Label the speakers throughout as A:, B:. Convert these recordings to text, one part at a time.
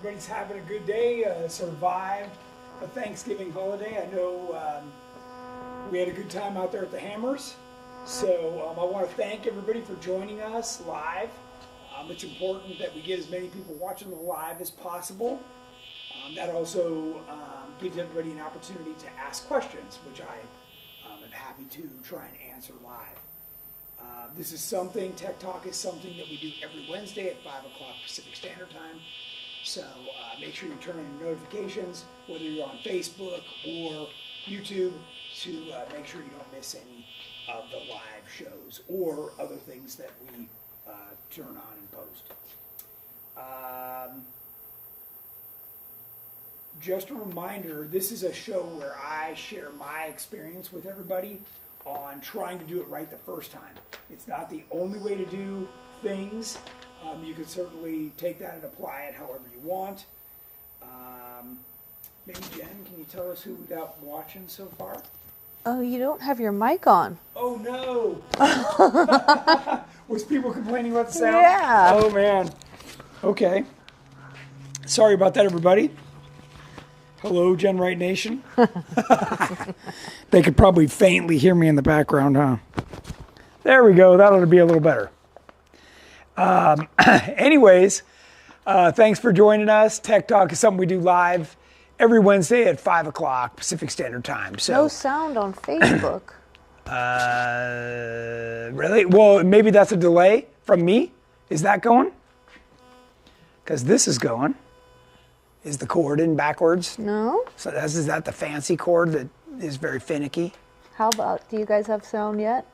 A: Everybody's having a good day, survived a Thanksgiving holiday. I know we had a good time out there at the Hammers. So I want to thank everybody for joining us live. It's important that we get as many people watching the live as possible. That also gives everybody an opportunity to ask questions, which I am happy to try and answer live. This is something, Tech Talk is something that we do every Wednesday at 5 o'clock Pacific Standard Time. So make sure you turn on your notifications, whether you're on Facebook or YouTube, to make sure you don't miss any of the live shows or other things that we turn on and post. Just a reminder, this is a show where I share my experience with everybody on trying to do it right the first time. It's not the only way to do things. You can certainly take that and apply it however you want. Maybe Jen, can you tell us who we got watching so far?
B: Oh, you don't have your mic on.
A: Oh no! Was people complaining about the sound?
B: Yeah.
A: Oh man. Okay. Sorry about that, everybody. Hello, GenRight Nation. They could probably faintly hear me in the background, huh? There we go. That ought to be a little better. Anyways, thanks for joining us. Tech Talk is something we do live every Wednesday at 5 o'clock Pacific Standard Time. So,
B: no sound on Facebook.
A: Really? Well, maybe that's a delay from me. Is that going? Because this is going. Is the cord in backwards?
B: No.
A: So is that the fancy cord that is very finicky?
B: How about, do you guys have sound yet?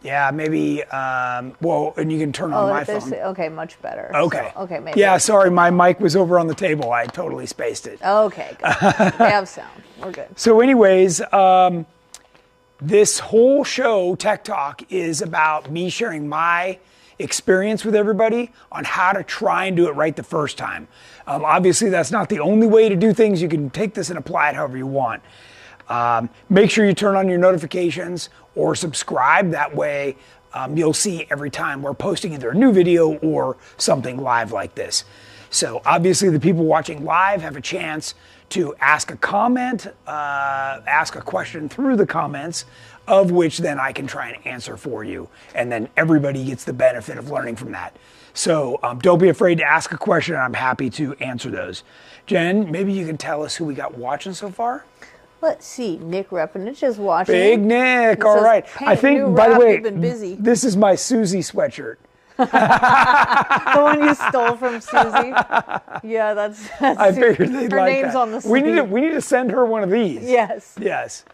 A: Yeah, maybe, well, and you can turn on my phone.
B: Okay, much better.
A: Okay.
B: So, okay, maybe.
A: Yeah, sorry, my mic was over on the table. I totally spaced it.
B: Okay, good. We have sound. We're good.
A: So anyways, this whole show, Tech Talk, is about me sharing my experience with everybody on how to try and do it right the first time. Obviously, that's not the only way to do things. You can take this and apply it however you want. Make sure you turn on your notifications or subscribe. That way you'll see every time we're posting either a new video or something live like this. So obviously the people watching live have a chance to ask a comment, ask a question through the comments, of which then I can try and answer for you. And then everybody gets the benefit of learning from that. So don't be afraid to ask a question, and I'm happy to answer those. Jen, maybe you can tell us who we got watching so far?
B: Let's see. Nick Repinich is watching.
A: Big Nick, all right. I think, by the way, this is my Susie sweatshirt.
B: The one you stole from Susie. Yeah, that's
A: I figured they'd
B: her
A: like
B: name's
A: that.
B: on the sleeve.
A: We need to send her one of these.
B: Yes.
A: Yes.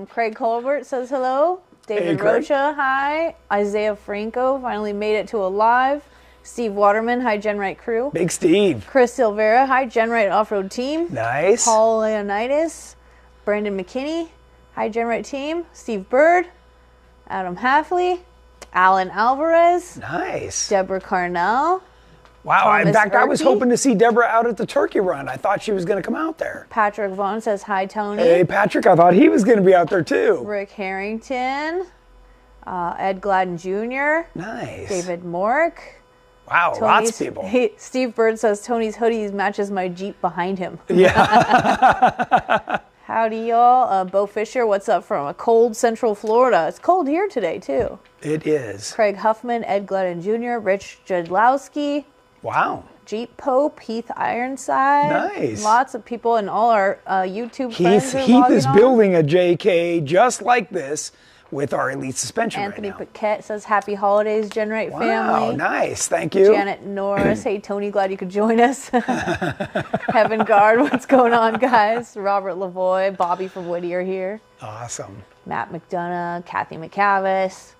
B: Craig Colbert says hello. David Rocha, hi. Isaiah Franco finally made it to a live. Steve Waterman, hi GenRight crew.
A: Big Steve.
B: Chris Silvera, hi GenRight off-road team.
A: Nice.
B: Paul Leonidas. Brandon McKinney, hi GenRight team. Steve Bird. Adam Halfley. Alan Alvarez.
A: Nice.
B: Deborah Carnell.
A: Wow, in fact, I was
B: Erke.
A: hoping to see Deborah out at the turkey run. I thought she was going to come out there.
B: Patrick Vaughn says hi Tony.
A: Hey, Patrick, I thought he was going to be out there too.
B: Rick Harrington. Ed Gladden Jr.
A: Nice.
B: David Mork.
A: Wow, lots of people.
B: Steve Bird says Tony's hoodies matches my Jeep behind him.
A: Yeah.
B: Howdy, y'all. Bo Fisher, what's up from a cold Central Florida? It's cold here today, too.
A: It is.
B: Craig Huffman, Ed Gladden Jr., Rich Jadlowski.
A: Wow.
B: Jeep Pope, Heath Ironside.
A: Nice.
B: Lots of people and all our YouTube friends.
A: Heath is building a JK just like this with our Elite suspension
B: Anthony
A: right now.
B: Paquette says happy holidays, GenRight family.
A: Wow, nice. Thank you.
B: Janet Norris, hey Tony, glad you could join us. Heaven Guard, what's going on, guys? Robert Lavoie, Bobby from Whittier here.
A: Awesome.
B: Matt McDonough, Kathy McCavis.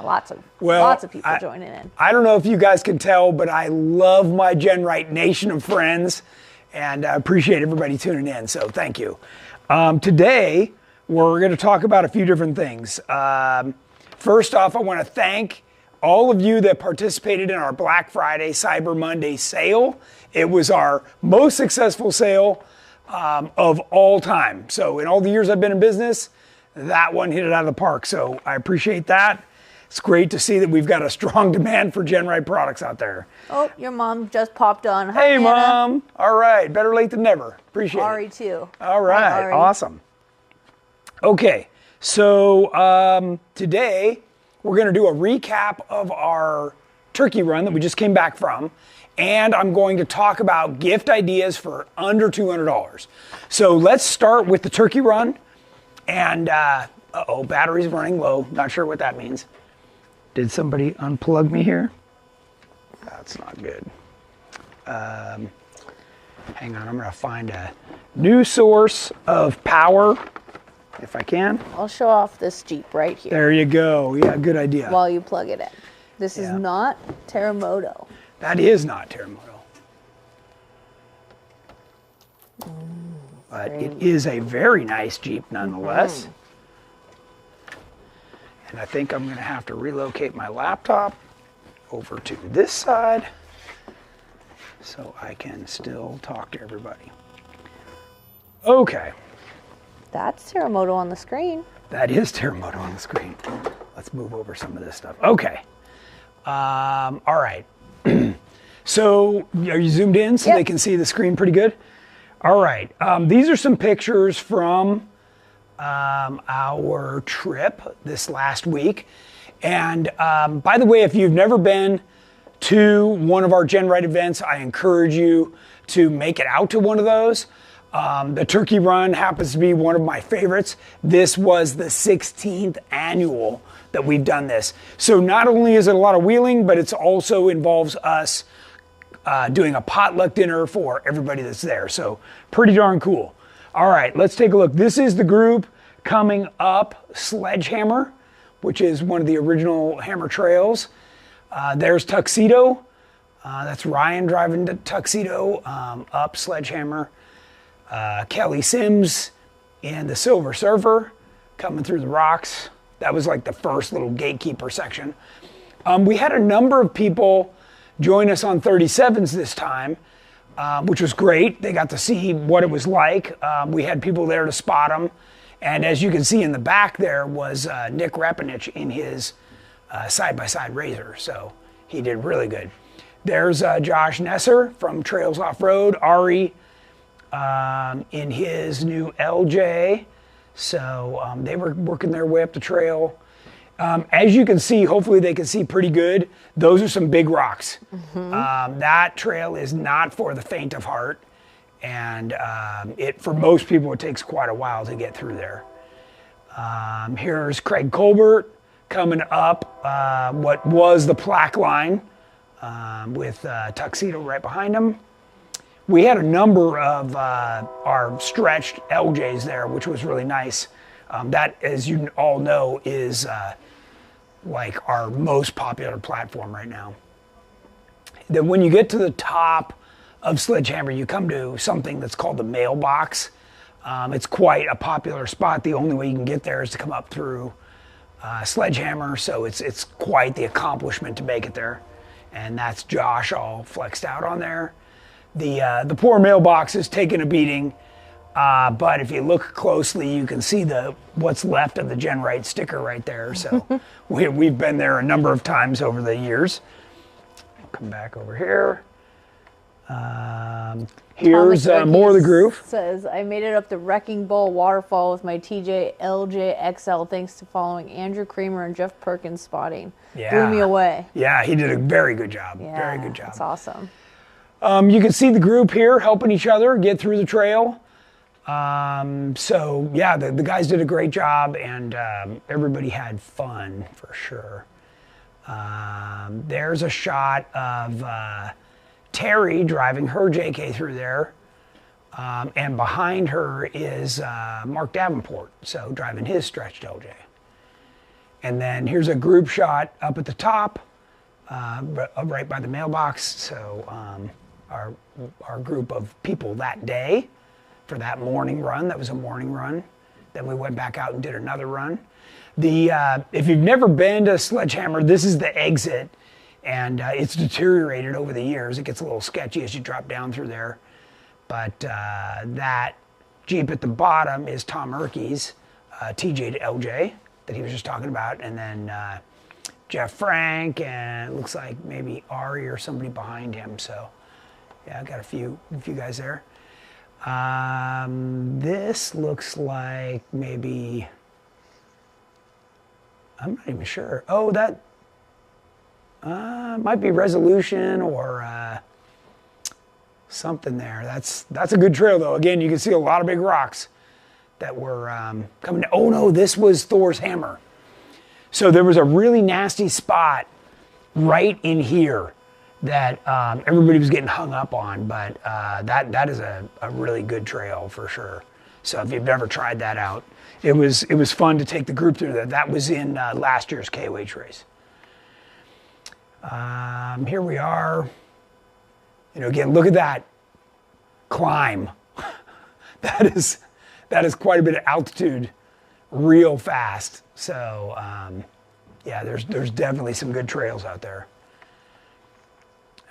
B: Lots of people joining in.
A: I don't know if you guys can tell, but I love my GenRight Nation of friends, and I appreciate everybody tuning in, so thank you. Today, we're going to talk about a few different things. First off, I want to thank all of you that participated in our Black Friday, Cyber Monday sale. It was our most successful sale of all time. So in all the years I've been in business, that one hit it out of the park. So I appreciate that. It's great to see that we've got a strong demand for GenRight products out there.
B: Oh, your mom just popped on. Hi,
A: Hey,
B: Anna.
A: Mom. All right. Better late than never. Appreciate
B: Ari,
A: it.
B: too.
A: All right.
B: Hi, Ari.
A: Awesome. Okay. So today we're going to do a recap of our turkey run that we just came back from. And I'm going to talk about gift ideas for under $200. So let's start with the turkey run. And, uh-oh, battery's running low. Not sure what that means. Did somebody unplug me here? That's not good. Hang on, I'm going to find a new source of power, if I can.
B: I'll show off this Jeep right here
A: There you go. Yeah, good idea.
B: while you plug it in. This is
A: Yeah.
B: not Terremoto.
A: That is not Terremoto. But it is a very nice Jeep nonetheless. And I think I'm going to have to relocate my laptop over to this side so I can still talk to everybody. Okay,
B: That's Terremoto on the screen.
A: that is Terremoto on the screen. Let's move over some of this stuff. Okay, all right. So are you zoomed in so
B: Yep.
A: they can see the screen pretty good? All right, these are some pictures from our trip this last week. And by the way, if you've never been to one of our GenRight events, I encourage you to make it out to one of those. The turkey run happens to be one of my favorites. This was the 16th annual that we've done this. So not only is it a lot of wheeling, but it also involves us doing a potluck dinner for everybody that's there. So pretty darn cool. All right, let's take a look. This is the group coming up Sledgehammer, which is one of the original Hammer trails. There's Tuxedo. That's Ryan driving to Tuxedo up Sledgehammer. Kelly Sims and the Silver Surfer coming through the rocks. That was like the first little gatekeeper section. We had a number of people join us on 37s this time, which was great. They got to see what it was like. We had people there to spot them. And as you can see in the back there was Nick Rapinich in his side-by-side Razor. So he did really good. There's Josh Nesser from Trails Off-Road, Ari in his new LJ. So they were working their way up the trail. As you can see, hopefully they can see pretty good. Those are some big rocks. That trail is not for the faint of heart. And for most people, it takes quite a while to get through there. Here's Craig Colbert coming up what was the plaque line with Tuxedo right behind him. We had a number of our stretched LJs there, which was really nice. That, as you all know, is like our most popular platform right now. Then when you get to the top of Sledgehammer, you come to something that's called the mailbox. It's quite a popular spot. The only way you can get there is to come up through Sledgehammer, so it's quite the accomplishment to make it there. And that's Josh all flexed out on there. The poor mailbox is taking a beating, but if you look closely, you can see what's left of the GenRight sticker right there. So we've been there a number of times over the years. I'll come back over here. Here's more of the group.
B: Says, I made it up the Wrecking Ball waterfall with my TJ LJ XL thanks to following Andrew Kramer and Jeff Perkins spotting.
A: Yeah.
B: Blew me away.
A: Yeah, he did a very good job.
B: Yeah,
A: Very good job.
B: That's awesome.
A: You can see the group here helping each other get through the trail. So yeah, the guys did a great job, and everybody had fun for sure. There's a shot of Terry driving her JK through there, and behind her is Mark Davenport, so driving his stretched LJ. And then here's a group shot up at the top, right by the mailbox. So our group of people that day for that morning run. That was a morning run. Then we went back out and did another run. If you've never been to Sledgehammer, this is the exit, and it's deteriorated over the years. It gets a little sketchy as you drop down through there. But that Jeep at the bottom is Tom Erkey's TJ to LJ that he was just talking about, and then Jeff Frank, and it looks like maybe Ari or somebody behind him. So, yeah, I got a few guys there. This looks like maybe, I'm not even sure. Oh, that might be Resolution or something there. That's a good trail though. Again, you can see a lot of big rocks that were coming. Oh no, this was Thor's hammer. So there was a really nasty spot right in here that everybody was getting hung up on, but that is a really good trail for sure. So if you've never tried that out, it was fun to take the group through that. That was in last year's KOH race. Here we are. You know, again, look at that climb. that is quite a bit of altitude, real fast. So yeah, there's definitely some good trails out there.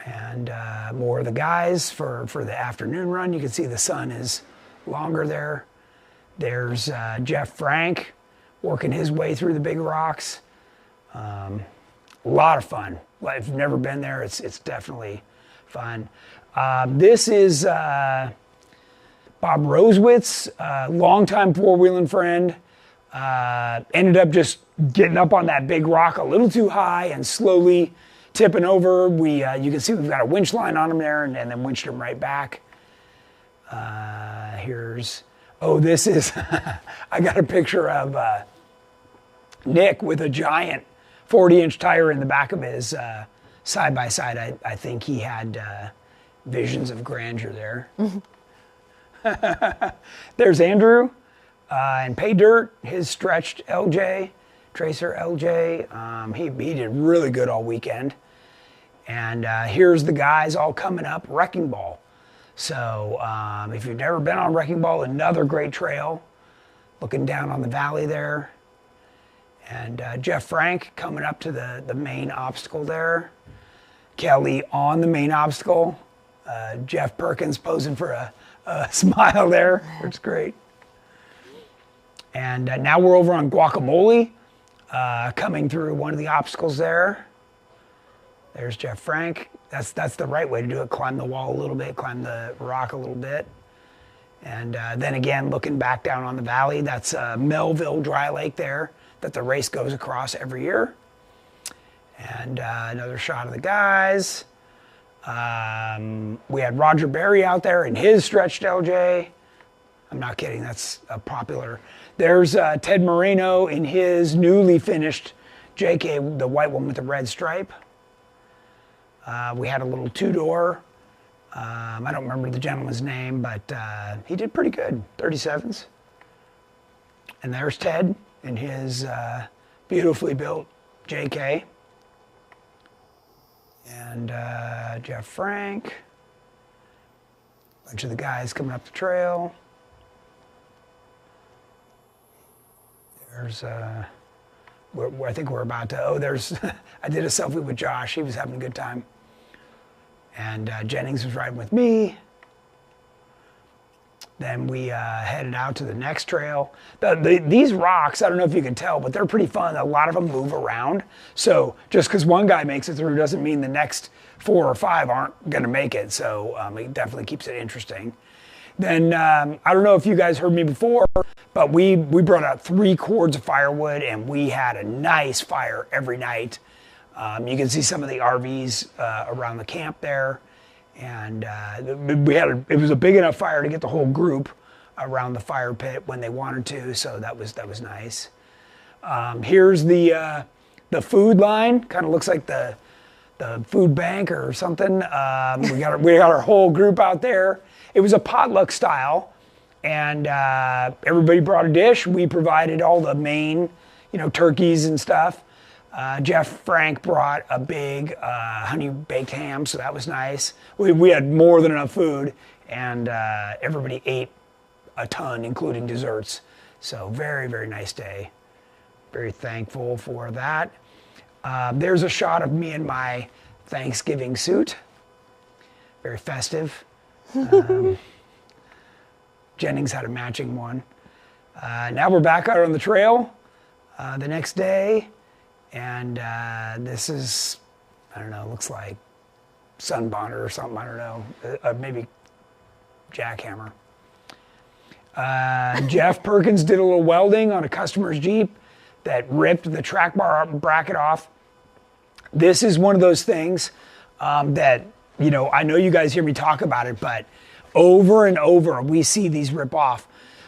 A: And more of the guys for the afternoon run. You can see the sun is longer there. There's Jeff Frank working his way through the big rocks. A lot of fun. If you've never been there, it's definitely fun. This is Bob Rosewitz, longtime four-wheeling friend. Ended up just getting up on that big rock a little too high and slowly tipping over. You can see we've got a winch line on him there, and then winched him right back. This is, I got a picture of Nick with a giant 40-inch tire in the back of his side-by-side. I think he had visions of grandeur there. There's Andrew and Pay Dirt, his stretched LJ, Tracer LJ. He did really good all weekend. And here's the guys all coming up, Wrecking Ball. So if you've never been on Wrecking Ball, another great trail, looking down on the valley there. And Jeff Frank coming up to the main obstacle there. Kelly on the main obstacle. Jeff Perkins posing for a smile there, which is great. And now we're over on Guacamole, coming through one of the obstacles there. There's Jeff Frank. That's the right way to do it. Climb the wall a little bit, climb the rock a little bit. And then again, looking back down on the valley, that's Melville Dry Lake there that the race goes across every year. And another shot of the guys. We had Roger Berry out there in his stretched LJ. I'm not kidding, that's a popular. There's Ted Moreno in his newly finished JK, the white one with the red stripe. We had a little two-door. I don't remember the gentleman's name, but he did pretty good, 37s. And there's Ted in his beautifully built JK. And Jeff Frank. A bunch of the guys coming up the trail. There's, I think we're about to, there's, I did a selfie with Josh. He was having a good time. And Jennings was riding with me. Then we headed out to the next trail. These rocks, I don't know if you can tell, but they're pretty fun. A lot of them move around. So just because one guy makes it through doesn't mean the next 4 or 5 aren't going to make it. So it definitely keeps it interesting. Then I don't know if you guys heard me before, but we brought out 3 cords of firewood and we had a nice fire every night. You can see some of the RVs around the camp there. And it was a big enough fire to get the whole group around the fire pit when they wanted to, so that was nice. Here's the food line. Kind of looks like the food bank or something. We got our whole group out there. It was a potluck style, and everybody brought a dish. We provided all the main, turkeys and stuff. Jeff Frank brought a big honey baked ham, so that was nice. We had more than enough food, and everybody ate a ton, including desserts. So very, very nice day. Very thankful for that. There's a shot of me in my Thanksgiving suit. Very festive. Jennings had a matching one. Now we're back out on the trail the next day. And this is, I don't know, looks like Sunbonner or something, I don't know, maybe jackhammer. Jeff Perkins did a little welding on a customer's Jeep that ripped the track bar bracket off. This is one of those things that, you know, I know you guys hear me talk about it, but over and over we see these rip off.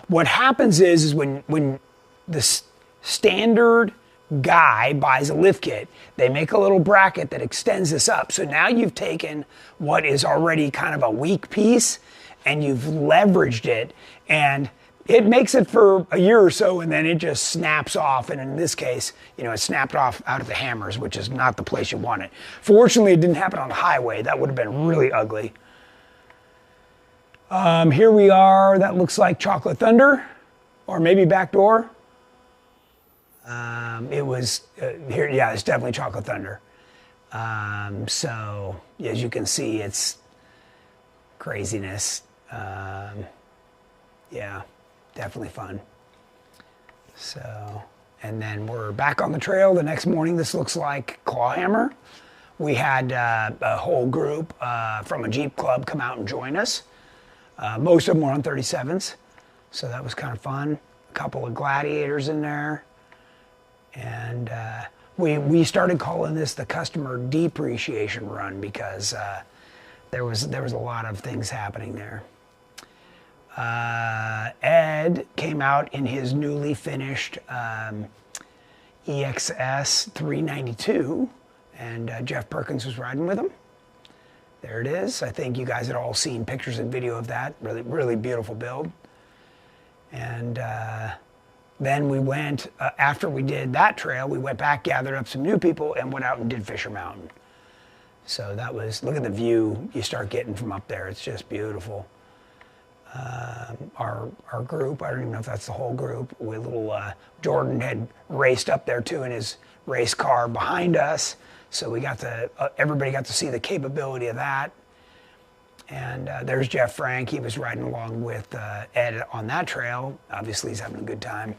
A: What happens is when the standard guy buys a lift kit, they make a little bracket that extends this up. So now you've taken what is already kind of a weak piece and you've leveraged it, and it makes it for a year or so, and then it just snaps off. And in this case, you know, it snapped off out of the hammers, which is not the place you want it. Fortunately, it didn't happen on the highway. That would have been really ugly. Here we are. That looks like Chocolate Thunder, or maybe Backdoor. It was here. Yeah, it's definitely Chocolate Thunder. So as you can see, it's craziness. Yeah, definitely fun. So, and then we're back on the trail the next morning. This looks like Clawhammer. We had a whole group from a Jeep club come out and join us. Most of them were on 37s, so that was kind of fun. A couple of Gladiators in there. And we started calling this the customer depreciation run because there was a lot of things happening there. Ed came out in his newly finished EXS 392, and Jeff Perkins was riding with him. There it is. I think you guys had all seen pictures and video of that. Really, really beautiful build. And then we went, after we did that trail, we went back, gathered up some new people, and went out and did Fisher Mountain. So that was, look at the view you start getting from up there. It's just beautiful. Our group, I don't even know if that's the whole group, with little Jordan had raced up there too in his race car behind us. So we got to, everybody got to see the capability of that. And there's Jeff Frank. He was riding along with Ed on that trail. Obviously, he's having a good time.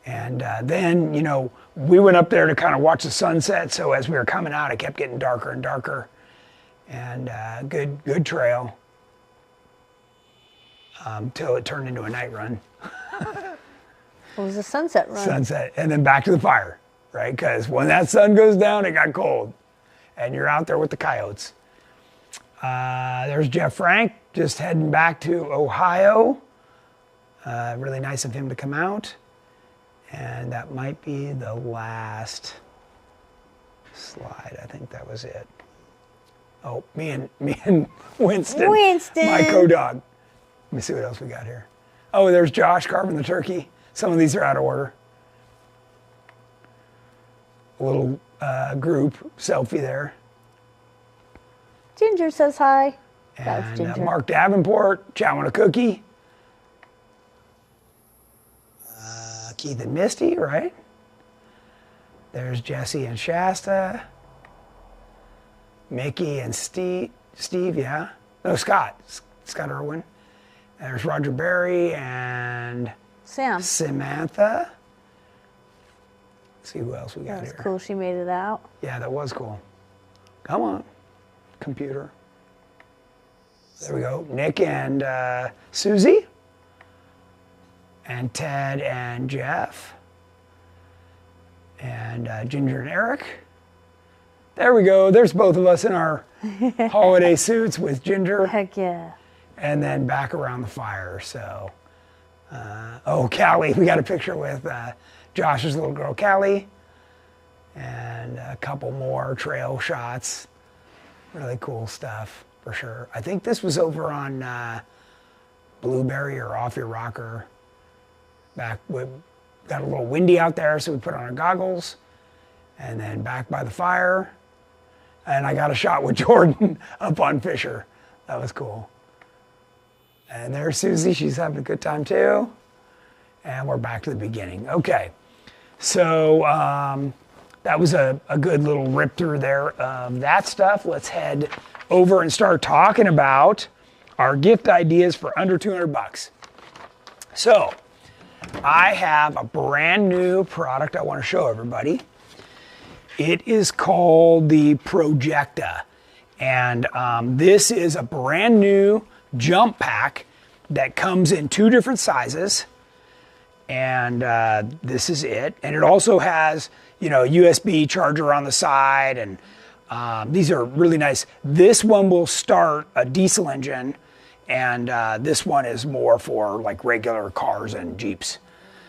A: And then, you know, we went up there to kind of watch the sunset. So as we were coming out, it kept getting darker and darker. And good trail. Till it turned into a night run.
B: It was a sunset run.
A: Sunset, and then back to the fire, right? Because when that sun goes down, it got cold. And you're out there with the coyotes. There's Jeff Frank, just heading back to Ohio. Really nice of him to come out. And that might be the last slide. I think that was it. Oh, me and Winston. My co-dog. Let me see what else we got here. Oh, there's Josh carving the turkey. Some of these are out of order. A little group selfie there.
B: Ginger says hi.
A: And
B: That's Ginger.
A: Mark Davenport, chowing a cookie. Keith and Misty, right? There's Jesse and Shasta. Mickey and Steve, yeah. No, Scott Irwin. There's Roger Berry and Samantha. Let's see who else we got here.
B: That's cool, she made it out.
A: Yeah, that was cool. Come on, computer. There we go. Nick and Susie. And Ted and Jeff. And Ginger and Eric. There we go. There's both of us in our holiday suits with Ginger.
B: Heck yeah.
A: And then back around the fire. So, oh, Callie. We got a picture with Josh's little girl, Callie. And a couple more trail shots. Really cool stuff, for sure. I think this was over on Blueberry or Off Your Rocker. We got a little windy out there, so we put on our goggles. And then back by the fire. And I got a shot with Jordan up on Fisher. That was cool. And there's Susie. She's having a good time too. And we're back to the beginning. Okay. So that was a good little rip through there of that stuff. Let's head over and start talking about our gift ideas for under 200 bucks. So I have a brand new product I want to show everybody. It is called the Projecta. And this is a brand new jump pack that comes in 2 different sizes. And this is it. And it also has, you know, a USB charger on the side. And these are really nice. This one will start a diesel engine. And this one is more for like regular cars and Jeeps.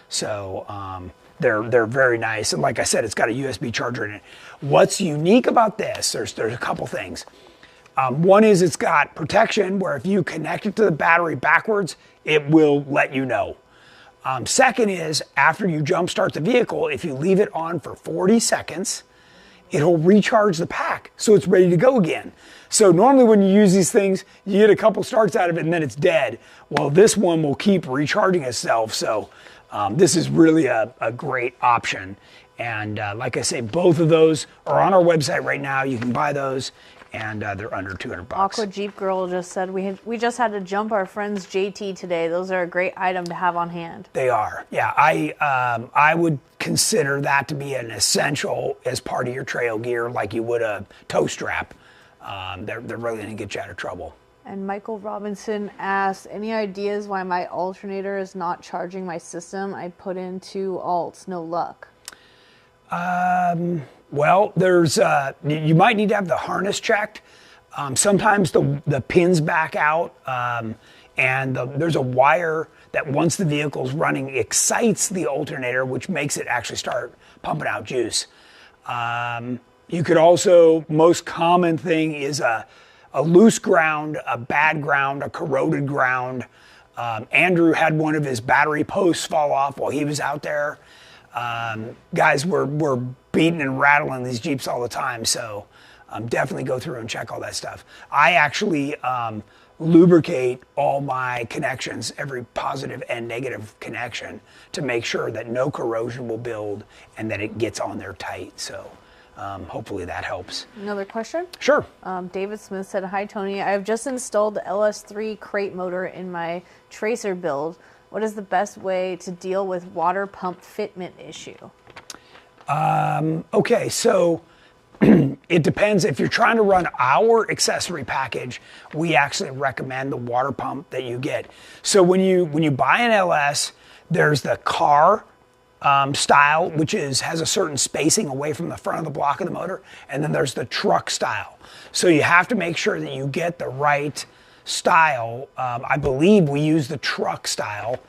A: So they're very nice. And like I said, it's got a USB charger in it. What's unique about this, there's a couple things. One is it's got protection where if you connect it to the battery backwards, it will let you know. Second is after you jump start the vehicle, if you leave it on for 40 seconds, it'll recharge the pack so it's ready to go again. So normally when you use these things, you get a couple starts out of it and then it's dead. Well, this one will keep recharging itself. So this is really a great option. And like I say, both of those are on our website right now. You can buy those. And they're under $200.
B: Aqua Jeep Girl just said we just had to jump our friend's JT today. Those are a great item to have on hand.
A: They are, yeah. I would consider that to be an essential as part of your trail gear, like you would a toe strap. They're really going to get you out of trouble.
B: And Michael Robinson asked, any ideas why my alternator is not charging my system? I put in 2 alts, no luck.
A: Well, there's you might need to have the harness checked. Sometimes the pins back out, and there's a wire that once the vehicle's running excites the alternator, which makes it actually start pumping out juice. You could also, most common thing is a loose ground, a bad ground, a corroded ground. Andrew had one of his battery posts fall off while he was out there. Guys, we're beating and rattling these Jeeps all the time, so definitely go through and check all that stuff. I actually lubricate all my connections, every positive and negative connection, to make sure that no corrosion will build and that it gets on there tight. So hopefully that helps.
B: Another question?
A: Sure.
B: David Smith said, hi Tony, I have just installed the LS3 crate motor in my Tracer build. What is the best way to deal with water pump fitment issue?
A: Okay, so it depends. If you're trying to run our accessory package, we actually recommend the water pump that you get. So when you buy an LS, there's the car style, which has a certain spacing away from the front of the block of the motor, and then there's the truck style. So you have to make sure that you get the right style. I believe we use the truck style,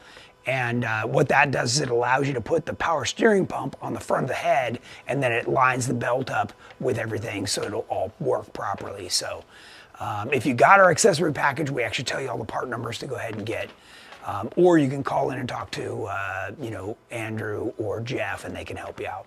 A: and what that does is it allows you to put the power steering pump on the front of the head, and then it lines the belt up with everything so it'll all work properly. So if you got our accessory package, we actually tell you all the part numbers to go ahead and get. Or you can call in and talk to Andrew or Jeff, and they can help you out.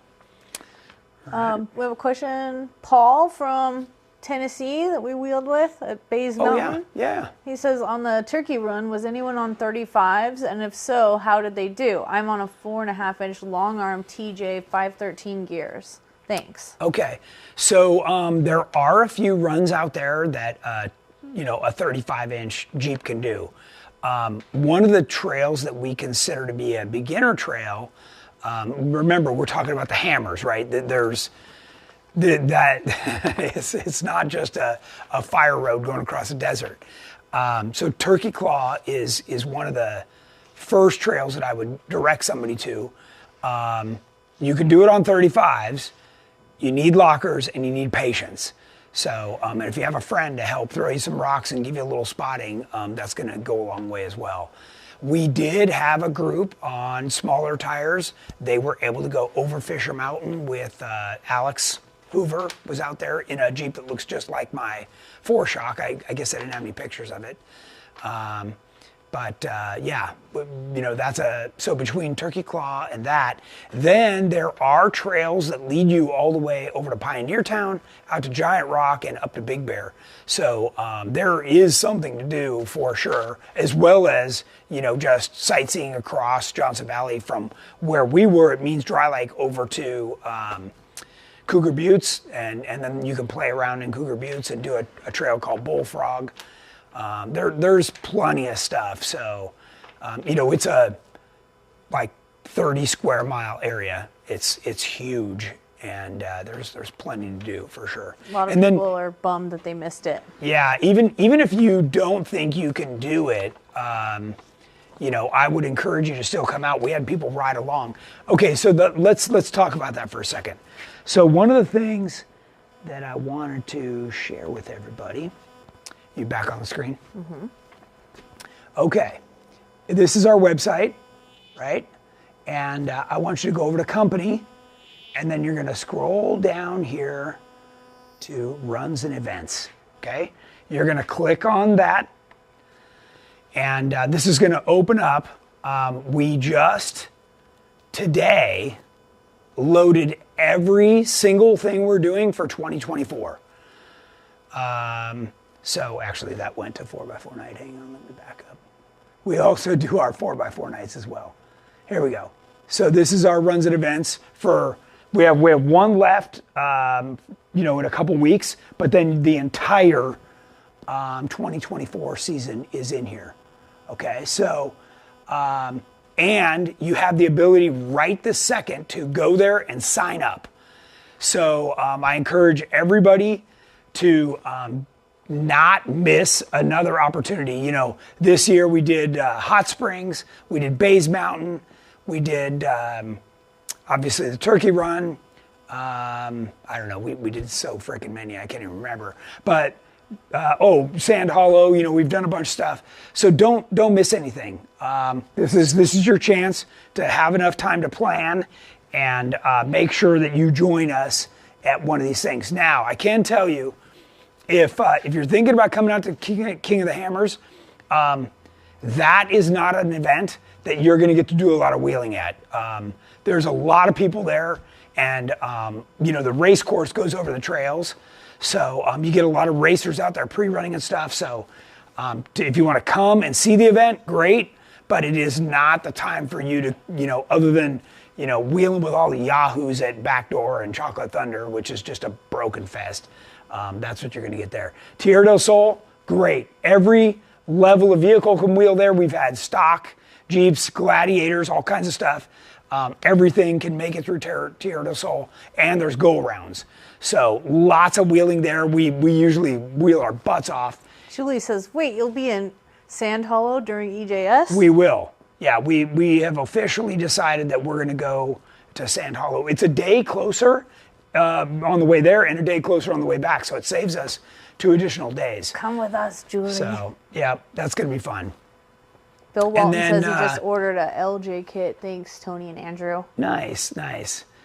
B: We have a question, Paul from Tennessee that we wheeled with at Bays Mountain.
A: Yeah.
B: He says, on the turkey run, was anyone on 35s? And if so, how did they do? I'm on a 4.5-inch long arm TJ 513 gears. Thanks.
A: Okay. So there are a few runs out there that, a 35-inch Jeep can do. One of the trails that we consider to be a beginner trail, remember, we're talking about the hammers, right? It's not just a fire road going across the desert. So Turkey Claw is one of the first trails that I would direct somebody to. You can do it on 35s. You need lockers and you need patience. So and if you have a friend to help throw you some rocks and give you a little spotting, that's going to go a long way as well. We did have a group on smaller tires. They were able to go over Fisher Mountain with Alex Hoover was out there in a Jeep that looks just like my 4-shock. I guess I didn't have any pictures of it. So between Turkey Claw and that, then there are trails that lead you all the way over to Pioneer Town, out to Giant Rock, and up to Big Bear. So there is something to do for sure, as well as, just sightseeing across Johnson Valley from where we were at Means Dry Lake over to Cougar Buttes, and then you can play around in Cougar Buttes and do a trail called Bullfrog. There's plenty of stuff. So, it's a 30 square mile area. It's huge. and there's plenty to do for sure.
B: A lot of
A: and
B: people are bummed that they missed it.
A: Yeah, even if you don't think you can do it, I would encourage you to still come out. We had people ride along. Okay, so let's talk about that for a second. So one of the things that I wanted to share with everybody, you back on the screen? Mm-hmm. Okay, this is our website, right? And I want you to go over to company, and then you're gonna scroll down here to runs and events, okay? You're gonna click on that, and this is gonna open up. We just today loaded every single thing we're doing for 2024. So actually that went to 4x4 night. Hang on, let me back up. We also do our 4x4 nights as well. Here we go. So this is our runs and events we have one left, in a couple weeks, but then the entire 2024 season is in here. Okay, so, and you have the ability right this second to go there and sign up. So I encourage everybody to not miss another opportunity. This year we did Hot Springs, we did Bays Mountain, we did obviously the Turkey Run. I don't know, we did so freaking many, I can't even remember. But Sand Hollow, we've done a bunch of stuff. So don't miss anything. This is your chance to have enough time to plan and make sure that you join us at one of these things. Now, I can tell you, if you're thinking about coming out to King of the Hammers, that is not an event that you're going to get to do a lot of wheeling at. There's a lot of people there, and the race course goes over the trails. So you get a lot of racers out there pre-running and stuff. So if you want to come and see the event, great. But it is not the time for you to, other than, wheeling with all the yahoos at Backdoor and Chocolate Thunder, which is just a broken fest. That's what you're going to get there. Tierra del Sol, great. Every level of vehicle can wheel there. We've had stock, Jeeps, Gladiators, all kinds of stuff. Everything can make it through Tierra del Sol, and there's go-arounds. So lots of wheeling there. We usually wheel our butts off.
B: Julie says, wait, you'll be in Sand Hollow during EJS?
A: We will. Yeah, we have officially decided that we're going to go to Sand Hollow. It's a day closer on the way there and a day closer on the way back, so it saves us 2 additional days.
B: Come with us, Julie.
A: So, yeah, that's going to be fun.
B: Bill Walton says he just ordered a LJ kit. Thanks, Tony and Andrew.
A: Nice.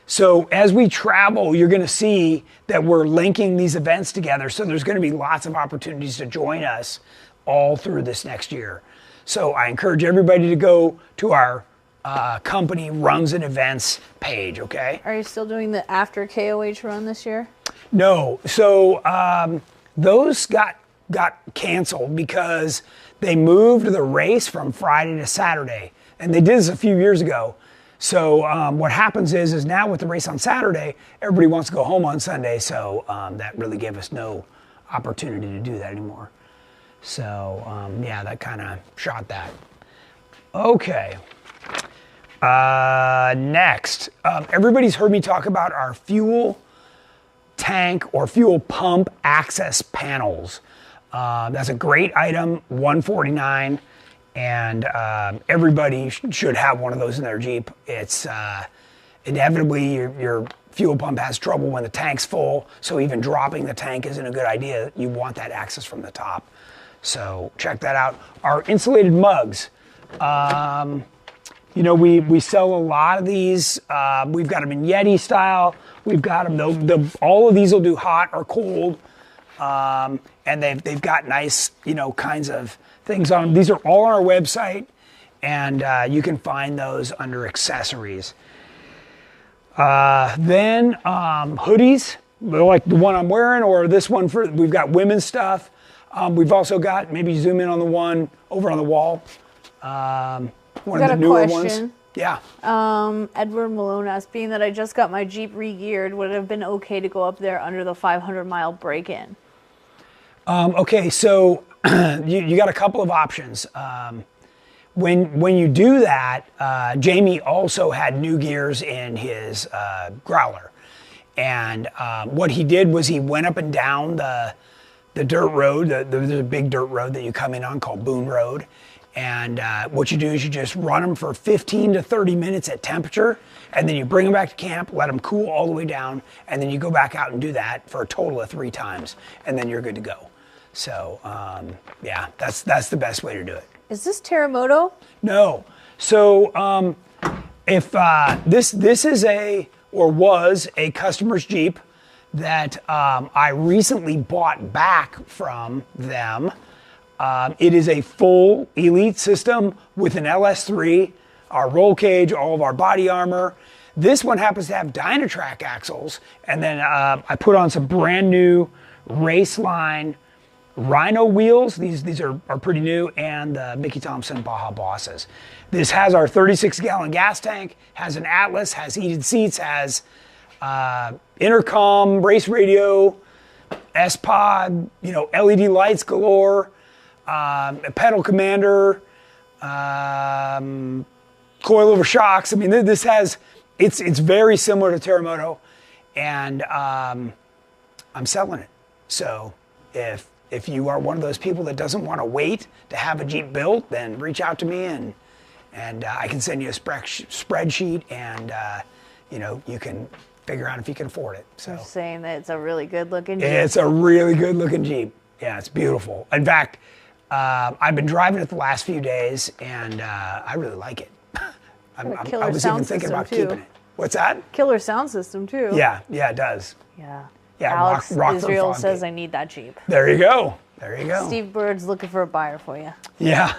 A: So as we travel, you're going to see that we're linking these events together. So there's going to be lots of opportunities to join us all through this next year. So I encourage everybody to go to our company runs and events page, okay?
B: Are you still doing the after KOH run this year?
A: No. So those got canceled because they moved the race from Friday to Saturday. And they did this a few years ago. So what happens is now with the race on Saturday, everybody wants to go home on Sunday. So that really gave us no opportunity to do that anymore. So yeah, that kind of shot that. Okay. Next, everybody's heard me talk about our fuel tank or fuel pump access panels. That's a great item, $149. And everybody should have one of those in their Jeep. It's inevitably your fuel pump has trouble when the tank's full, so even dropping the tank isn't a good idea. You want that access from the top. So check that out. Our insulated mugs. We sell a lot of these. We've got them in Yeti style. We've got them. All of these will do hot or cold. And they've got nice, kinds of things on them. These are all on our website, and you can find those under accessories. Then hoodies, like the one I'm wearing, or this one we've got women's stuff. We've also got, maybe zoom in on the one over on the wall. One of the newer ones. Yeah.
B: Edward Malone asked, being that I just got my Jeep re-geared, would it have been okay to go up there under the 500-mile break-in?
A: Okay, so you got a couple of options. When you do that, Jamie also had new gears in his Growler. And what he did was he went up and down the dirt road. There's a big dirt road that you come in on called Boone Road. And what you do is you just run them for 15 to 30 minutes at temperature, and then you bring them back to camp, let them cool all the way down, and then you go back out and do that for a total of 3 times, and then you're good to go. So yeah, that's the best way to do it.
B: Is this Terremoto?
A: No. So if this is was a customer's Jeep that I recently bought back from them. It is a full Elite system with an LS3, our roll cage, all of our body armor. This one happens to have Dynatrac axles, and then I put on some brand new Raceline Rhino wheels. These are pretty new, and the Mickey Thompson Baja Bosses. This has our 36-gallon gas tank, has an Atlas, has heated seats, has intercom, race radio, S-Pod, LED lights galore, a pedal commander, coilover shocks. I mean, this has, it's very similar to Terremoto, and I'm selling it. So if you are one of those people that doesn't want to wait to have a Jeep built, then reach out to me and I can send you a spreadsheet, and you can figure out if you can afford it. So
B: you're saying that it's a really good looking Jeep.
A: It's a really good looking Jeep. Yeah, it's beautiful. In fact, I've been driving it the last few days, and I really like it. I was even thinking about keeping it. What's that?
B: Killer sound system too.
A: Yeah, it does.
B: Yeah.
A: Yeah,
B: Alex Israel
A: Foggy
B: says I need that Jeep.
A: There you go. There you go.
B: Steve Bird's looking for a buyer for you.
A: Yeah.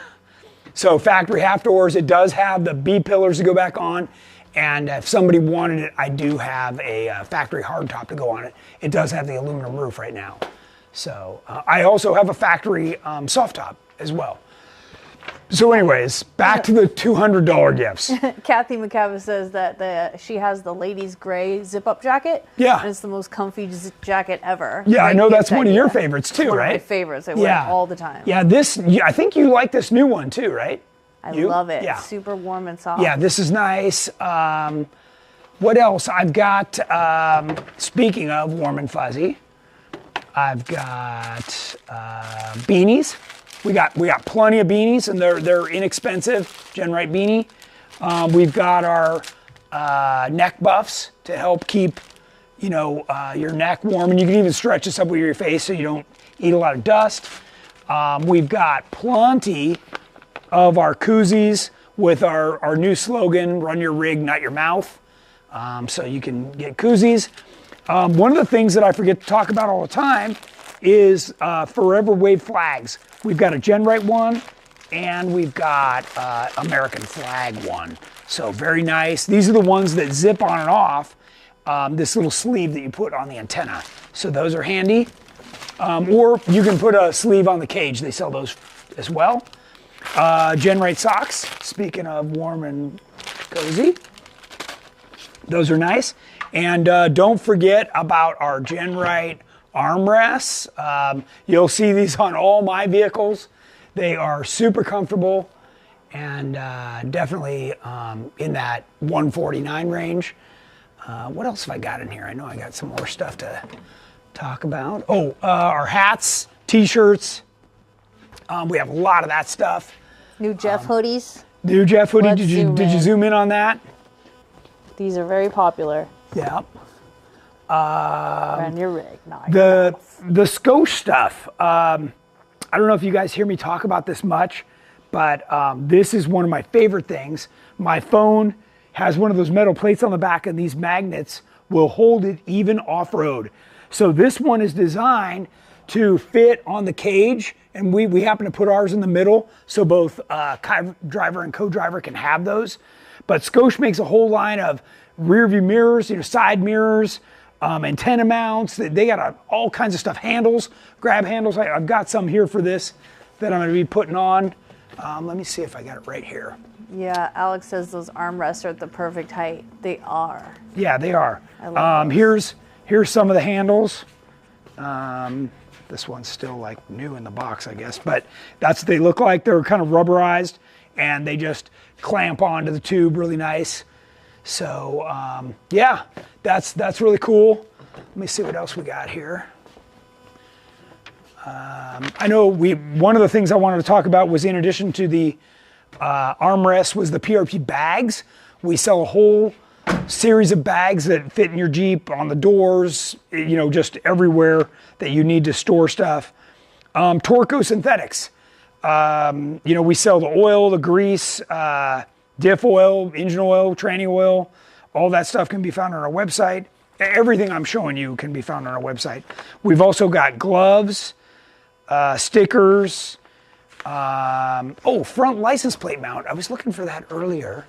A: So factory half doors, it does have the B pillars to go back on. And if somebody wanted it, I do have a factory hardtop to go on it. It does have the aluminum roof right now. So I also have a factory soft top as well. So anyways, back to the $200 gifts.
B: Kathy McCabe says that she has the ladies gray zip-up jacket.
A: Yeah.
B: And it's the most comfy jacket ever.
A: Yeah, I know that's one of your favorites too,
B: one
A: right?
B: One of my favorites. I wear it all the time.
A: Yeah, I think you like this new one too, right?
B: I love it. Yeah. It's super warm and soft.
A: Yeah, this is nice. What else? I've got, speaking of warm and fuzzy, I've got beanies. We got plenty of beanies, and they're inexpensive. GenRight beanie. We've got our neck buffs to help keep your neck warm, and you can even stretch this up with your face so you don't eat a lot of dust. We've got plenty of our koozies with our new slogan, "Run your rig, not your mouth." So you can get koozies. One of the things that I forget to talk about all the time is Forever Wave flags. We've got a GenRight one, and we've got American flag one. So very nice. These are the ones that zip on and off this little sleeve that you put on the antenna. So those are handy. Or you can put a sleeve on the cage. They sell those as well. GenRight socks, speaking of warm and cozy. Those are nice. And don't forget about our GenRight armrests. You'll see these on all my vehicles. They are super comfortable and definitely in that 149 range. What else have I got in here? I know I got some more stuff to talk about. Oh, our hats, t-shirts. We have a lot of that stuff.
B: New Jeff hoodies.
A: New Jeff hoodie. Did you zoom in on that?
B: These are very popular.
A: Yeah.
B: Run your rig, not
A: the Skosh stuff. I don't know if you guys hear me talk about this much, but this is one of my favorite things. My phone has one of those metal plates on the back, and these magnets will hold it even off-road. So this one is designed to fit on the cage, and we happen to put ours in the middle, so both driver and co-driver can have those. But Skosh makes a whole line of rear view mirrors, side mirrors, antenna mounts. They got all kinds of stuff, handles, grab handles. I've got some here for this that I'm going to be putting on. Let me see if I got it right here.
B: Yeah, Alex says those armrests are at the perfect height. They are.
A: Yeah, they are.
B: I love
A: those. Here's some of the handles. This one's still like new in the box, I guess, but that's what they look like. They're kind of rubberized, and they just clamp onto the tube really nice. So yeah, that's really cool. Let me see what else we got here. I know one of the things I wanted to talk about was, in addition to the armrest, was the PRP bags. We sell a whole series of bags that fit in your Jeep, on the doors, you know, just everywhere that you need to store stuff. Torco Synthetics. You know, we sell the oil, the grease, diff oil, engine oil, tranny oil. All that stuff can be found on our website. Everything I'm showing you can be found on our website. We've also got gloves, stickers. Front license plate mount. I was looking for that earlier.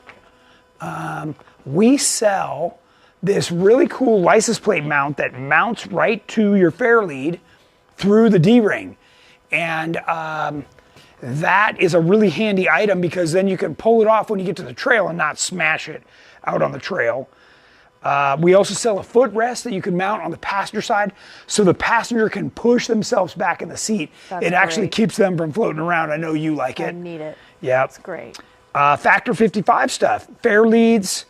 A: We sell this really cool license plate mount that mounts right to your fairlead through the D-ring. And that is a really handy item, because then you can pull it off when you get to the trail and not smash it out on the trail. We also sell a footrest that you can mount on the passenger side, so the passenger can push themselves back in the seat.
B: That's
A: it actually
B: great.
A: keeps them from floating around. I know you like it.
B: I need it.
A: Yeah.
B: It's great.
A: Factor 55 stuff, fair leads,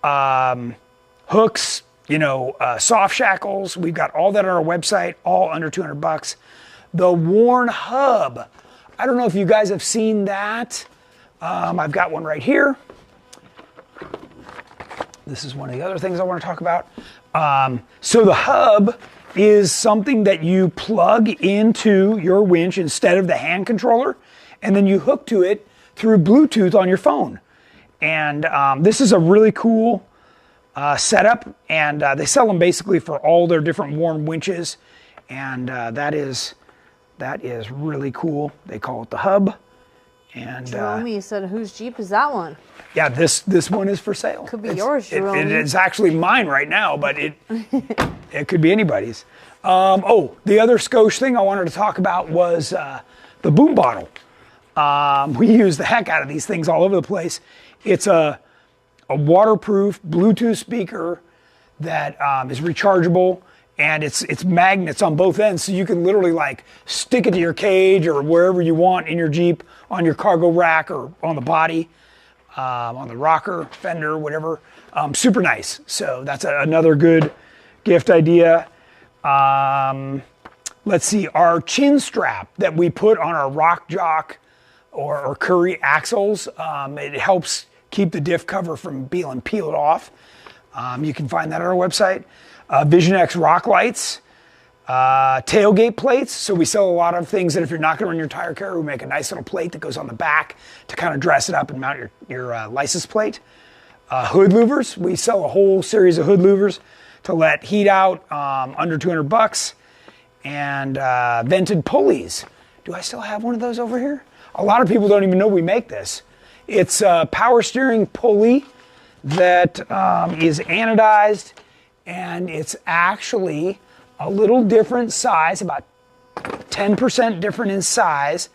A: hooks, you know, soft shackles. We've got all that on our website, all under $200. The worn hub. I don't know if you guys have seen that. I've got one right here. This is one of the other things I want to talk about. So the hub is something that you plug into your winch instead of the hand controller, and then you hook to it through Bluetooth on your phone. And this is a really cool setup, and they sell them basically for all their different worn winches, and that is really cool. They call it the hub. And
B: Jerome said, whose Jeep is that one?
A: yeah, this one is for sale.
B: Could be yours, Jerome.
A: It is actually mine right now, but it could be anybody's. The other skosh thing I wanted to talk about was the boom bottle. We use the heck out of these things all over the place. It's a waterproof Bluetooth speaker that is rechargeable, and it's magnets on both ends, so you can literally like stick it to your cage or wherever you want in your Jeep, on your cargo rack or on the body, on the rocker, fender, whatever. Super nice. So that's another good gift idea. Let's see, our chin strap that we put on our Rock Jock or Curry axles, it helps keep the diff cover from being peeled off. You can find that on our website. Vision X rock lights, tailgate plates. So we sell a lot of things that if you're not going to run your tire carrier, we make a nice little plate that goes on the back to kind of dress it up and mount your license plate. Hood louvers. We sell a whole series of hood louvers to let heat out, under $200. And vented pulleys. Do I still have one of those over here? A lot of people don't even know we make this. It's a power steering pulley that is anodized, and it's actually a little different size, about 10% different in size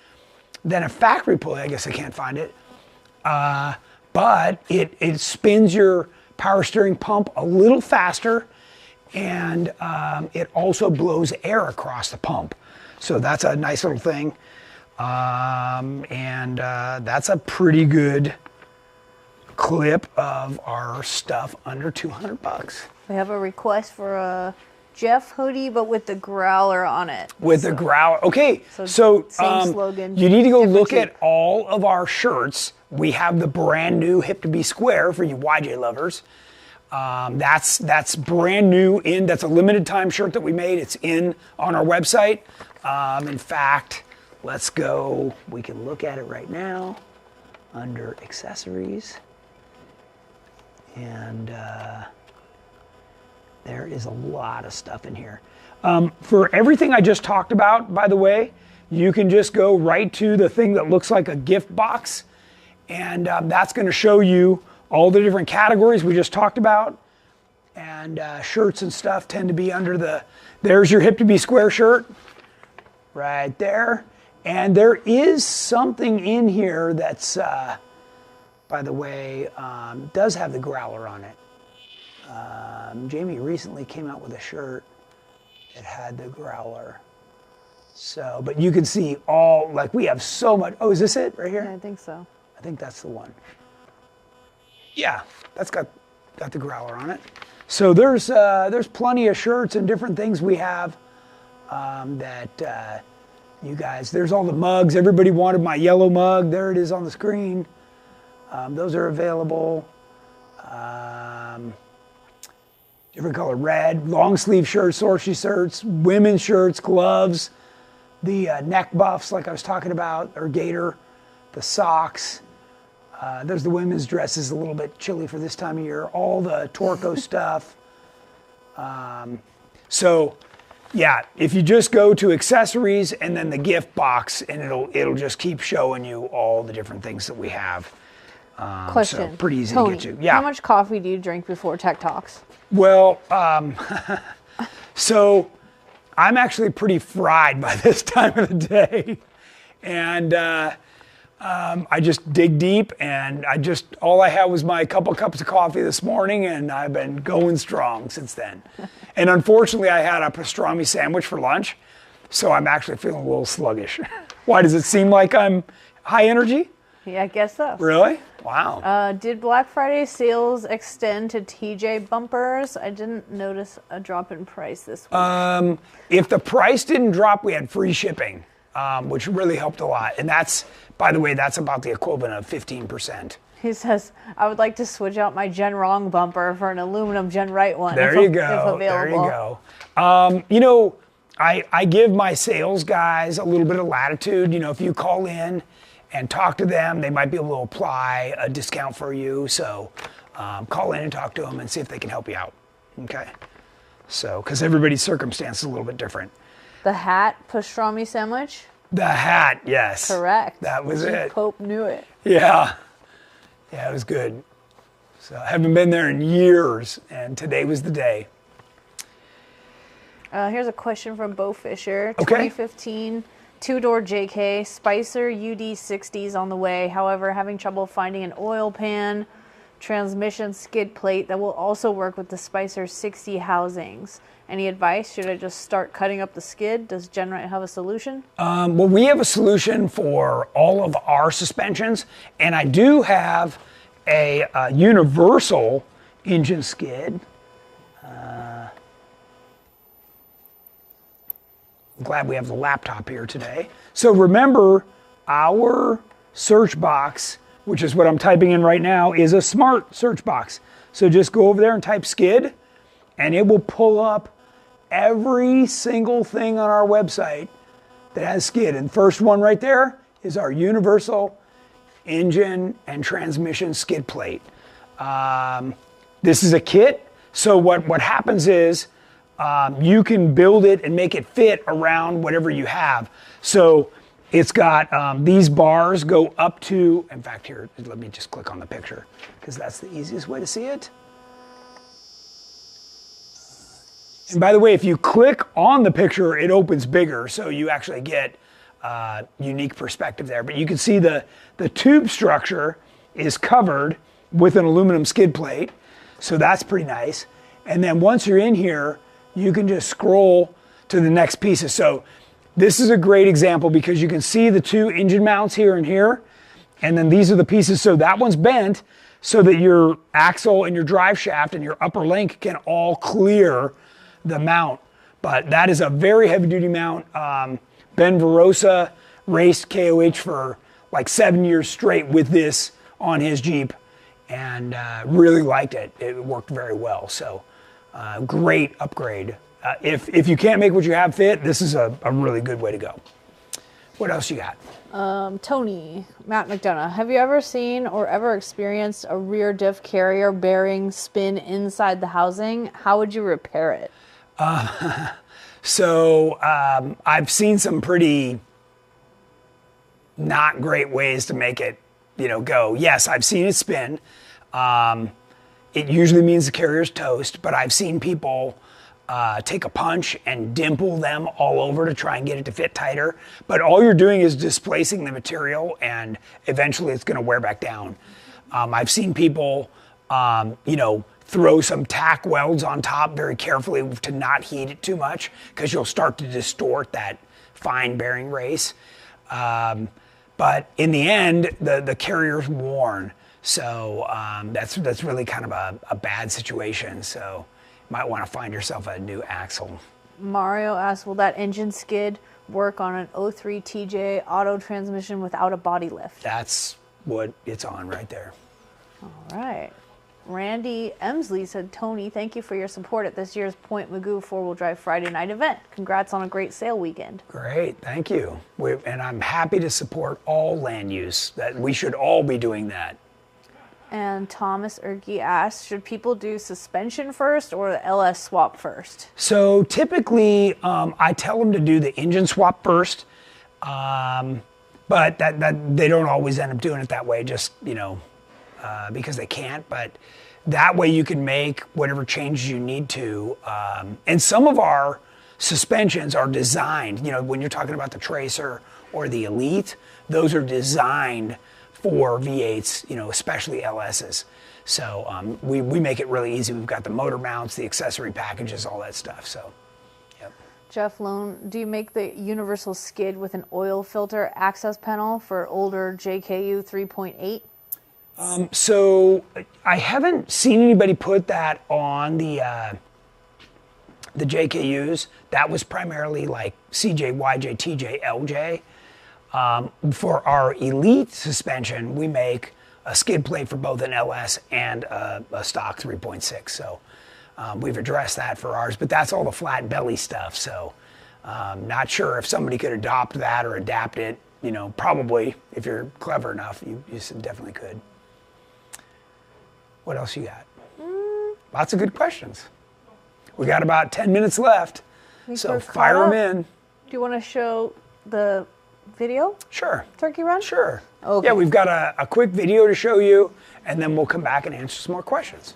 A: than a factory pulley. I guess I can't find it. But it spins your power steering pump a little faster, and it also blows air across the pump. So that's a nice little thing. That's a pretty good clip of our stuff under $200.
B: We have a request for a Jeff hoodie, but with the growler on it.
A: With the growler. Okay, so
B: same slogan.
A: You need to go
B: different
A: look
B: Jeep.
A: at all of our shirts. We have the brand new Hip to Be Square for you YJ lovers. That's brand new that's a limited time shirt that we made. It's on our website. In fact, let's go. We can look at it right now under accessories. And there is a lot of stuff in here. For everything I just talked about, by the way, you can just go right to the thing that looks like a gift box. And that's going to show you all the different categories we just talked about. And shirts and stuff tend to be under there's your Hip to Be Square shirt right there. And there is something in here that's, by the way, does have the growler on it. Jamie recently came out with a shirt that had the growler. So, but you can see we have so much. Oh, is this it right here?
B: Yeah, I think so.
A: I think that's the one. Yeah, that's got got the growler on it. So there's plenty of shirts and different things we have that you guys, there's all the mugs. Everybody wanted my yellow mug. There it is on the screen. Those are available. Different color red, long sleeve shirts, sorcery shirts, women's shirts, gloves, the neck buffs like I was talking about, or gator, the socks. There's the women's dresses, a little bit chilly for this time of year. All the Torco stuff. So, yeah, if you just go to accessories and then the gift box, and it'll just keep showing you all the different things that we have.
B: Question.
A: So pretty easy
B: Tony,
A: to get to. Yeah.
B: how much coffee do you drink before Tech Talks?
A: Well, so I'm actually pretty fried by this time of the day, and I just dig deep, and all I had was my couple cups of coffee this morning, and I've been going strong since then. And unfortunately, I had a pastrami sandwich for lunch, so I'm actually feeling a little sluggish. Why, does it seem like I'm high energy?
B: Yeah, I guess so.
A: Really? Wow.
B: Did Black Friday sales extend to TJ bumpers? I didn't notice a drop in price this week.
A: If the price didn't drop, we had free shipping, which really helped a lot. And that's, by the way, that's about the equivalent of 15%.
B: He says, I would like to switch out my GenWrong bumper for an aluminum GenRight one.
A: There you go. There you go. You know, I give my sales guys a little bit of latitude. You know, if you call in and talk to them, they might be able to apply a discount for you. So call in and talk to them and see if they can help you out. Okay. So, because everybody's circumstance is a little bit different.
B: The hat pastrami sandwich?
A: The hat, yes.
B: Correct.
A: That was it.
B: Pope knew it.
A: Yeah. Yeah, it was good. So I haven't been there in years, and today was the day.
B: Here's a question from Bo Fisher.
A: Okay.
B: 2015 two-door JK Spicer UD60s on the way. However, having trouble finding an oil pan, transmission skid plate that will also work with the Spicer 60 housings. Any advice? Should I just start cutting up the skid? Does GenRight have a solution?
A: Well, we have a solution for all of our suspensions, and I do have a universal engine skid. I'm glad we have the laptop here today. So remember, our search box, which is what I'm typing in right now, is a smart search box. So just go over there and type skid, and it will pull up every single thing on our website that has skid. And first one right there is our universal engine and transmission skid plate. This is a kit. So what happens is you can build it and make it fit around whatever you have. So it's got these bars go up to, in fact here, let me just click on the picture because that's the easiest way to see it. And by the way, if you click on the picture, it opens bigger, so you actually get unique perspective there. But you can see the tube structure is covered with an aluminum skid plate, so that's pretty nice. And then once you're in here, you can just scroll to the next pieces. So this is a great example because you can see the two engine mounts here and here, and then these are the pieces. So that one's bent so that your axle and your drive shaft and your upper link can all clear the mount. But that is a very heavy duty mount. Ben Verosa raced KOH for like 7 years straight with this on his Jeep and really liked it. It worked very well. So great upgrade. If you can't make what you have fit, this is a really good way to go. What else you got?
B: Tony, Matt McDonough, have you ever seen or ever experienced a rear diff carrier bearing spin inside the housing? How would you repair it?
A: So I've seen some pretty not great ways to make it, go. Yes, I've seen it spin. It usually means the carrier's toast, but I've seen people take a punch and dimple them all over to try and get it to fit tighter. But all you're doing is displacing the material, and eventually it's going to wear back down. I've seen people, throw some tack welds on top very carefully to not heat it too much because you'll start to distort that fine bearing race. But in the end, the carrier's worn. So that's really kind of a bad situation. So you might want to find yourself a new axle.
B: Mario asks, will that engine skid work on an 03 TJ auto transmission without a body lift?
A: That's what it's on right there.
B: All right. Randy Emsley said, Tony, thank you for your support at this year's Point Magoo 4-wheel drive Friday night event. Congrats on a great sale weekend.
A: Great, thank you. And I'm happy to support all land use. That we should all be doing that.
B: And Thomas Erke asked, should people do suspension first or the LS swap first?
A: So typically, I tell them to do the engine swap first, but that they don't always end up doing it that way. Just because they can't. But that way you can make whatever changes you need to. And some of our suspensions are designed. When you're talking about the Tracer or the Elite, those are designed for V8s, especially LSs. So we make it really easy. We've got the motor mounts, the accessory packages, all that stuff. So, yep.
B: Jeff Lone, do you make the universal skid with an oil filter access panel for older JKU 3.8?
A: So I haven't seen anybody put that on the JKUs. That was primarily like CJ, YJ, TJ, LJ. For our Elite suspension, we make a skid plate for both an LS and a stock 3.6. So we've addressed that for ours, but that's all the flat belly stuff. So not sure if somebody could adopt that or adapt it. Probably if you're clever enough, you definitely could. What else you got? Lots of good questions. We got about 10 minutes left, so fire them in.
B: Do you want to show the video?
A: Sure.
B: Turkey run?
A: Sure.
B: Okay.
A: Yeah, we've got a quick video to show you, and then we'll come back and answer some more questions.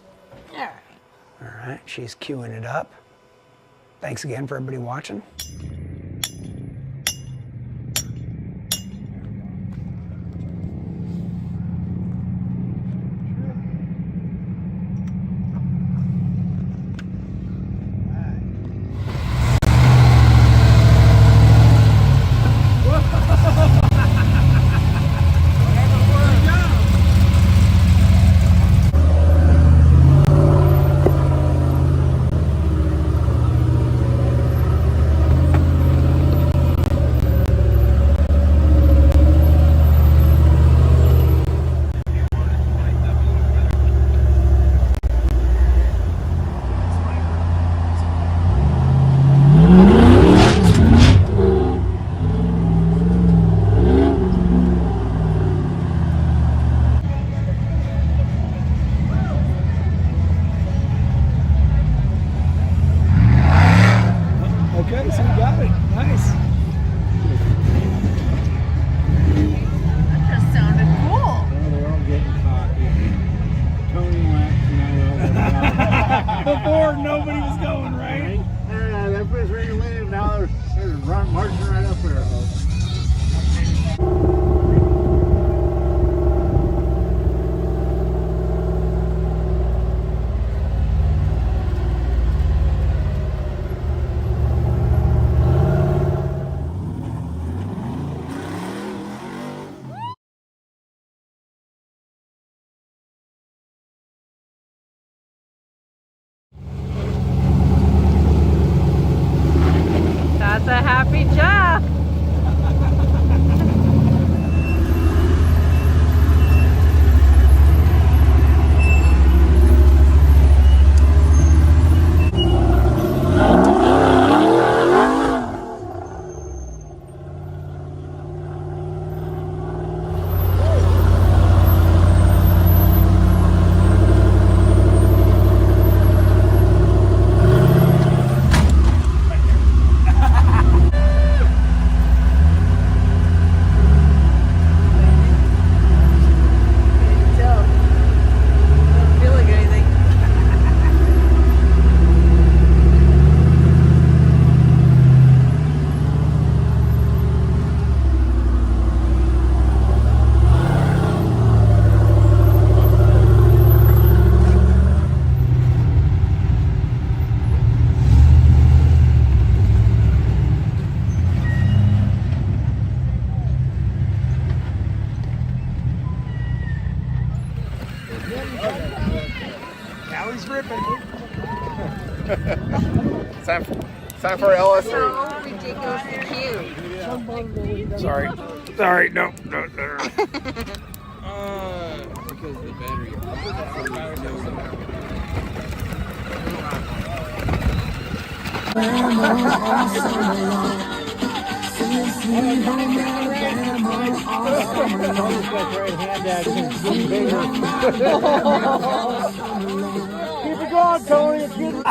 B: All right.
A: All right, she's queuing it up. Thanks again for everybody watching. Okay, so you got it. Nice.
B: That just sounded cool.
C: Well, they're all getting cocky. Tony went,
A: Before nobody was going, right?
C: Yeah, that was regulated. Now they're marching right up there.
B: That's a happy Jeff.
D: Time for LS3.
E: So ridiculously cute.
A: Sorry. Sorry. No.
D: Because the battery.
C: Keep it going, Tony. It's getting...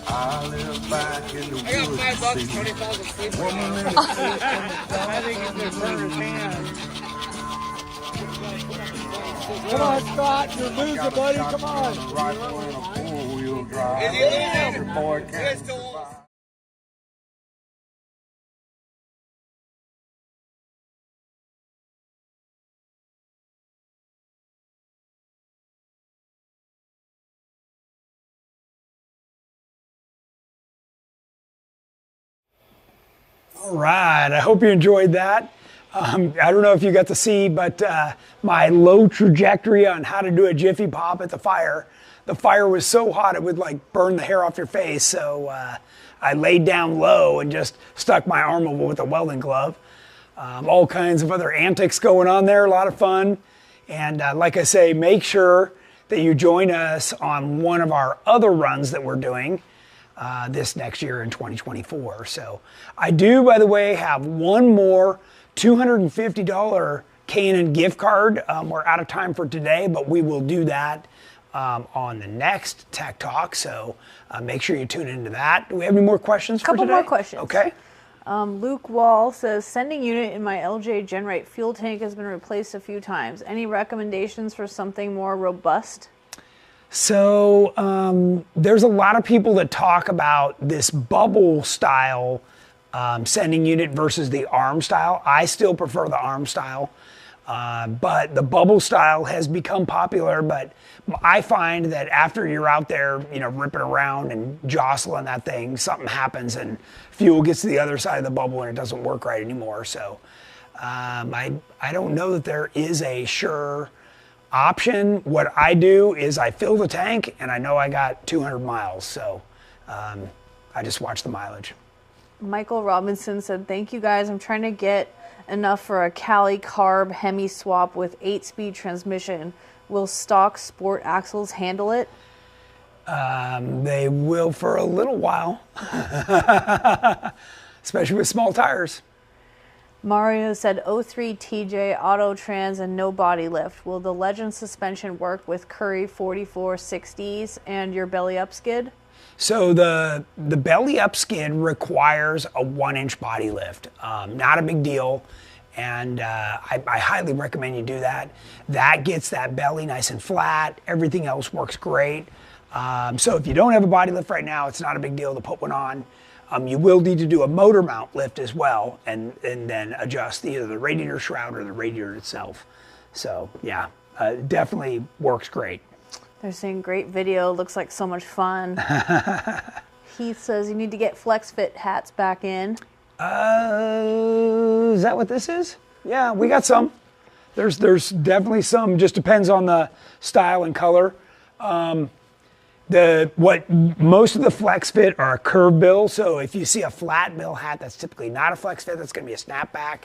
F: I live back in the woods.
D: I got $5 Tony falls asleep.
C: I think he's going to burn his hands. Come on, Scott. You're losing, buddy. Come on.
F: Rifle and a four-wheel drive. Every boy can survive.
A: All right, I hope you enjoyed that. I don't know if you got to see, but my low trajectory on how to do a Jiffy Pop at the fire. The fire was so hot it would like burn the hair off your face, so I laid down low and just stuck my arm over with a welding glove. All kinds of other antics going on there, a lot of fun. And like I say, make sure that you join us on one of our other runs that we're doing this next year in 2024. So I do, by the way, have one more $250 K&N gift card. We're out of time for today, but we will do that on the next Tech Talk. So make sure you tune into that. Do we have any more questions for today?
B: Couple more questions.
A: Okay.
B: Luke Wall says, sending unit in my LJ GenRight fuel tank has been replaced a few times. Any recommendations for something more robust?
A: So there's a lot of people that talk about this bubble style sending unit versus the arm style. I still prefer the arm style, but the bubble style has become popular. But I find that after you're out there, ripping around and jostling that thing, something happens and fuel gets to the other side of the bubble and it doesn't work right anymore. So I don't know that there is a sure option. What I do is I fill the tank and I know I got 200 miles. So I just watch the mileage.
B: Michael Robinson said, thank you guys. I'm trying to get enough for a Cali carb Hemi swap with 8-speed transmission. Will stock sport axles handle it?
A: They will for a little while, especially with small tires.
B: Mario said 03 TJ auto trans and no body lift. Will the Legend suspension work with Curry 4460s and your belly up skid?
A: So the belly up skid requires a 1-inch body lift. Not a big deal. And I highly recommend you do that. That gets that belly nice and flat. Everything else works great. So if you don't have a body lift right now, it's not a big deal to put one on. You will need to do a motor mount lift as well and then adjust either the radiator shroud or the radiator itself. So yeah, definitely works great.
B: They're saying great video, looks like so much fun. Heath says you need to get Flex Fit hats back in.
A: Is that what this is? Yeah, we got some. There's definitely some, just depends on the style and color. Most of the Flex Fit are a curved bill, so if you see a flat bill hat, that's typically not a Flex Fit, that's gonna be a snapback.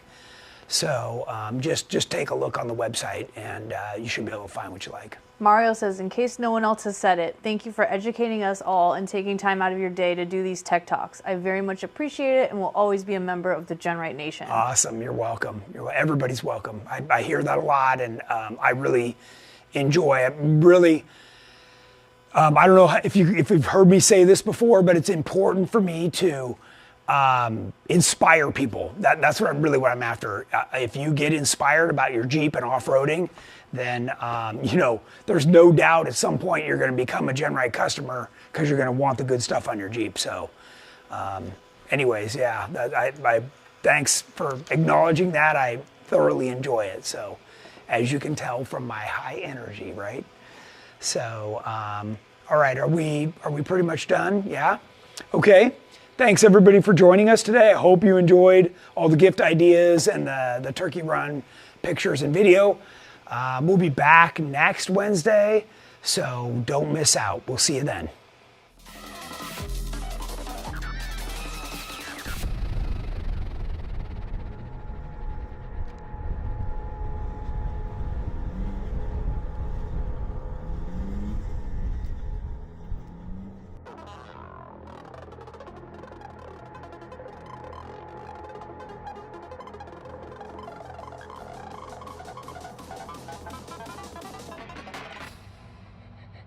A: So just take a look on the website and you should be able to find what you like.
B: Mario says, in case no one else has said it, thank you for educating us all and taking time out of your day to do these tech talks. I very much appreciate it and will always be a member of the GenRight Nation.
A: Awesome, you're welcome. Everybody's welcome. I hear that a lot and I really enjoy it. Really, I don't know if you've heard me say this before, but it's important for me to inspire people. That's what I'm after. If you get inspired about your Jeep and off-roading, then there's no doubt at some point you're going to become a GenRight customer because you're going to want the good stuff on your Jeep. So anyways, yeah, I thanks for acknowledging that. I thoroughly enjoy it. So as you can tell from my high energy, right? So all right, are we pretty much done? Yeah. Okay. Thanks everybody for joining us today. I hope you enjoyed all the gift ideas and the turkey run pictures and video. We'll be back next Wednesday, so don't miss out. We'll see you then.